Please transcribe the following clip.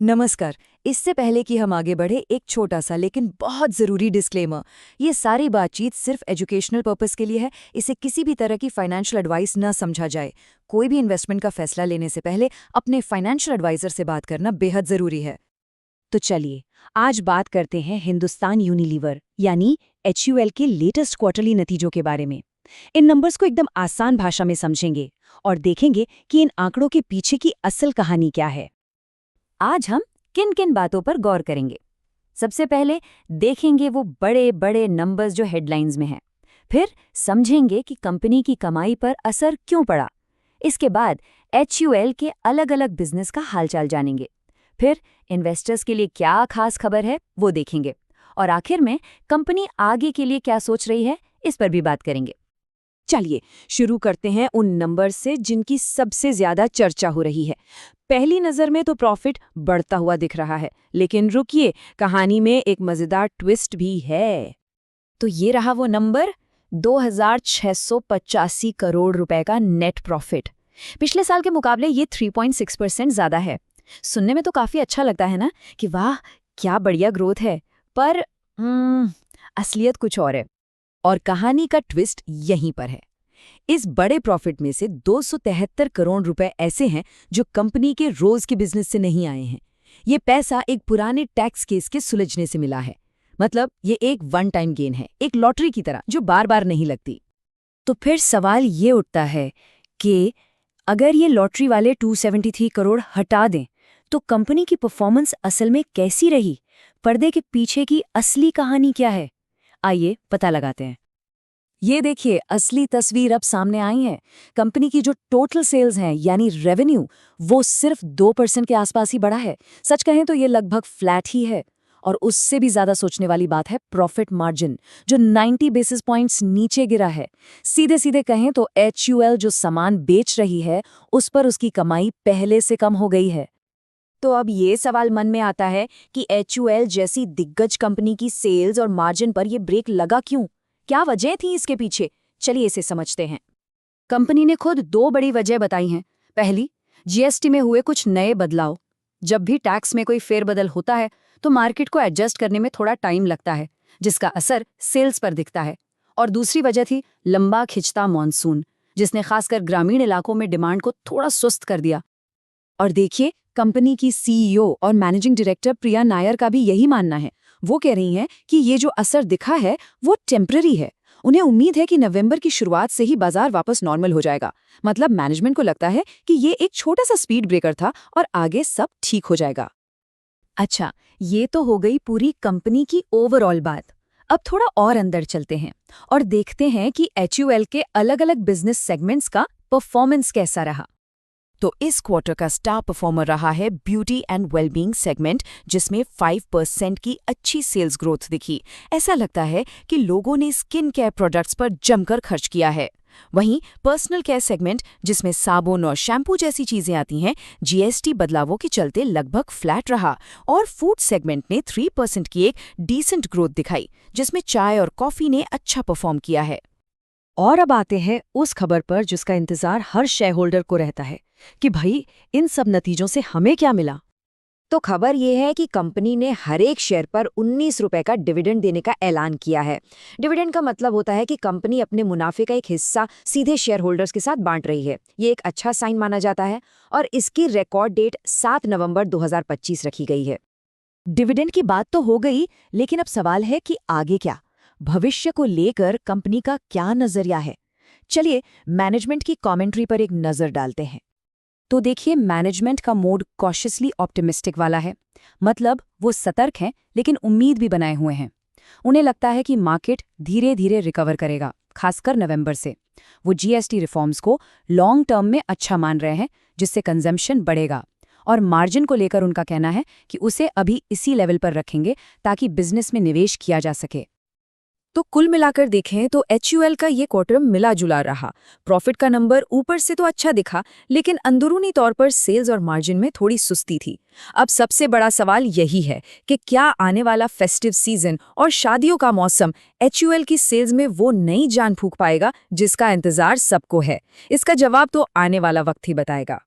नमस्कार। इससे पहले कि हम आगे बढ़े, एक छोटा सा लेकिन बहुत ज़रूरी डिस्क्लेमर। ये सारी बातचीत सिर्फ एजुकेशनल पर्पस के लिए है। इसे किसी भी तरह की फाइनेंशियल एडवाइस न समझा जाए। कोई भी इन्वेस्टमेंट का फैसला लेने से पहले अपने फाइनेंशियल एडवाइजर से बात करना बेहद ज़रूरी है। तो चलिए आज बात करते हैं हिंदुस्तान यूनिलीवर यानी HUL के लेटेस्ट क्वार्टरली नतीजों के बारे में। इन नंबर्स को एकदम आसान भाषा में समझेंगे और देखेंगे कि इन आंकड़ों के पीछे की असल कहानी क्या है। आज हम किन किन बातों पर गौर करेंगे। सबसे पहले देखेंगे वो बड़े बड़े नंबर्स जो हेडलाइंस में हैं। फिर समझेंगे कि कंपनी की कमाई पर असर क्यों पड़ा। इसके बाद HUL के अलग अलग बिजनेस का हालचाल जानेंगे। फिर इन्वेस्टर्स के लिए क्या खास खबर है वो देखेंगे। और आखिर में कंपनी आगे के लिए क्या सोच रही है, इस पर भी बात करेंगे। चलिए शुरू करते हैं उन नंबर्स से जिनकी सबसे ज्यादा चर्चा हो रही है। पहली नजर में तो प्रॉफिट बढ़ता हुआ दिख रहा है, लेकिन रुकिए, कहानी में एक मजेदार ट्विस्ट भी है। तो ये रहा वो नंबर, 2685 करोड़ रुपए का नेट प्रॉफिट। पिछले साल के मुकाबले ये 3.6% ज्यादा है। सुनने में तो काफी अच्छा लगता है ना कि वाह क्या बढ़िया ग्रोथ है, पर असलियत कुछ और है। और कहानी का ट्विस्ट यहीं पर है। इस बड़े प्रॉफिट में से 273 करोड़ रुपए ऐसे हैं जो कंपनी के रोज के बिजनेस से नहीं आए हैं। ये पैसा एक पुराने टैक्स केस के सुलझने से मिला है। मतलब ये एक वन टाइम गेन है, एक लॉटरी की तरह जो बार बार नहीं लगती। तो फिर सवाल ये उठता है कि अगर ये लॉटरी वाले 273 करोड़ हटा दें तो कंपनी की परफॉर्मेंस असल में कैसी रही? पर्दे के पीछे की असली कहानी क्या है? आइए पता लगाते हैं। ये देखिए, असली तस्वीर अब सामने आई है। कंपनी की जो टोटल सेल्स हैं यानी रेवेन्यू, वो सिर्फ 2% के आसपास ही बढ़ा है। सच कहें तो ये लगभग फ्लैट ही है। और उससे भी ज्यादा सोचने वाली बात है प्रॉफिट मार्जिन, जो 90 बेसिस पॉइंट्स नीचे गिरा है। सीधे सीधे कहें तो HUL जो सामान बेच रही है उस पर उसकी कमाई पहले से कम हो गई है। तो अब ये सवाल मन में आता है कि HUL जैसी दिग्गज कंपनी की सेल्स और मार्जिन पर ये ब्रेक लगा क्यों? क्या वजह थी इसके पीछे? चलिए इसे समझते हैं। कंपनी ने खुद दो बड़ी वजह बताई हैं। पहली, GST में हुए कुछ नए बदलाव। जब भी टैक्स में कोई फेरबदल होता है तो मार्केट को एडजस्ट करने में थोड़ा टाइम लगता है, जिसका असर सेल्स पर दिखता है। और दूसरी वजह थी लंबा खिंचता मॉनसून, जिसने खासकर ग्रामीण इलाकों में डिमांड को थोड़ा सुस्त कर दिया। और देखिए, कंपनी की CEO और मैनेजिंग डायरेक्टर प्रिया नायर का भी यही मानना है। वो कह रही हैं कि ये जो असर दिखा है वो टेम्पररी है। उन्हें उम्मीद है कि नवंबर की शुरुआत से ही बाजार वापस नॉर्मल हो जाएगा। मतलब मैनेजमेंट को लगता है कि ये एक छोटा सा स्पीड ब्रेकर था और आगे सब ठीक हो जाएगा। अच्छा, ये तो हो गई पूरी कंपनी की ओवरऑल बात। अब थोड़ा और अंदर चलते हैं और देखते हैं कि HUL के अलग अलग बिजनेस सेगमेंट्स का परफॉर्मेंस कैसा रहा। तो इस क्वार्टर का स्टार परफॉर्मर रहा है ब्यूटी एंड वेलबींग सेगमेंट, जिसमें 5% की अच्छी सेल्स ग्रोथ दिखी। ऐसा लगता है कि लोगों ने स्किन केयर प्रोडक्ट्स पर जमकर खर्च किया है। वहीं पर्सनल केयर सेगमेंट, जिसमें साबुन और शैम्पू जैसी चीजें आती हैं, GST बदलावों के चलते लगभग फ्लैट रहा। और फूड सेगमेंट ने 3% की एक डिसेंट ग्रोथ दिखाई, जिसमें चाय और कॉफी ने अच्छा परफॉर्म किया है। और अब आते हैं उस खबर पर जिसका इंतजार हर शेयर होल्डर को रहता है कि भाई इन सब नतीजों से हमें क्या मिला। तो खबर यह है कि कंपनी ने हर एक शेयर पर 19 रुपए का डिविडेंड देने का ऐलान किया है। डिविडेंड का मतलब होता है कि कंपनी अपने मुनाफे का एक हिस्सा सीधे शेयर होल्डर्स के साथ बांट रही है। ये एक अच्छा साइन माना जाता है और इसकी रिकॉर्ड डेट 7 नवंबर 2025 रखी गई है। डिविडेंड की बात तो हो गई, लेकिन अब सवाल है कि आगे क्या? भविष्य को लेकर कंपनी का क्या नजरिया है? चलिए मैनेजमेंट की कमेंट्री पर एक नजर डालते हैं। तो देखिए, मैनेजमेंट का मोड कॉशियसली ऑप्टिमिस्टिक वाला है। मतलब वो सतर्क हैं लेकिन उम्मीद भी बनाए हुए हैं। उन्हें लगता है कि मार्केट धीरे धीरे रिकवर करेगा, खासकर नवंबर से। वो GST रिफॉर्म्स को लॉन्ग टर्म में अच्छा मान रहे हैं, जिससे कंजम्पशन बढ़ेगा। और मार्जिन को लेकर उनका कहना है कि उसे अभी इसी लेवल पर रखेंगे ताकि बिजनेस में निवेश किया जा सके। तो कुल मिलाकर देखें तो HUL का ये क्वार्टर मिला जुला रहा। प्रॉफिट का नंबर ऊपर से तो अच्छा दिखा, लेकिन अंदरूनी तौर पर सेल्स और मार्जिन में थोड़ी सुस्ती थी। अब सबसे बड़ा सवाल यही है कि क्या आने वाला फेस्टिव सीजन और शादियों का मौसम HUL की सेल्स में वो नई जान फूंक पाएगा जिसका इंतजार सबको है? इसका जवाब तो आने वाला वक्त ही बताएगा।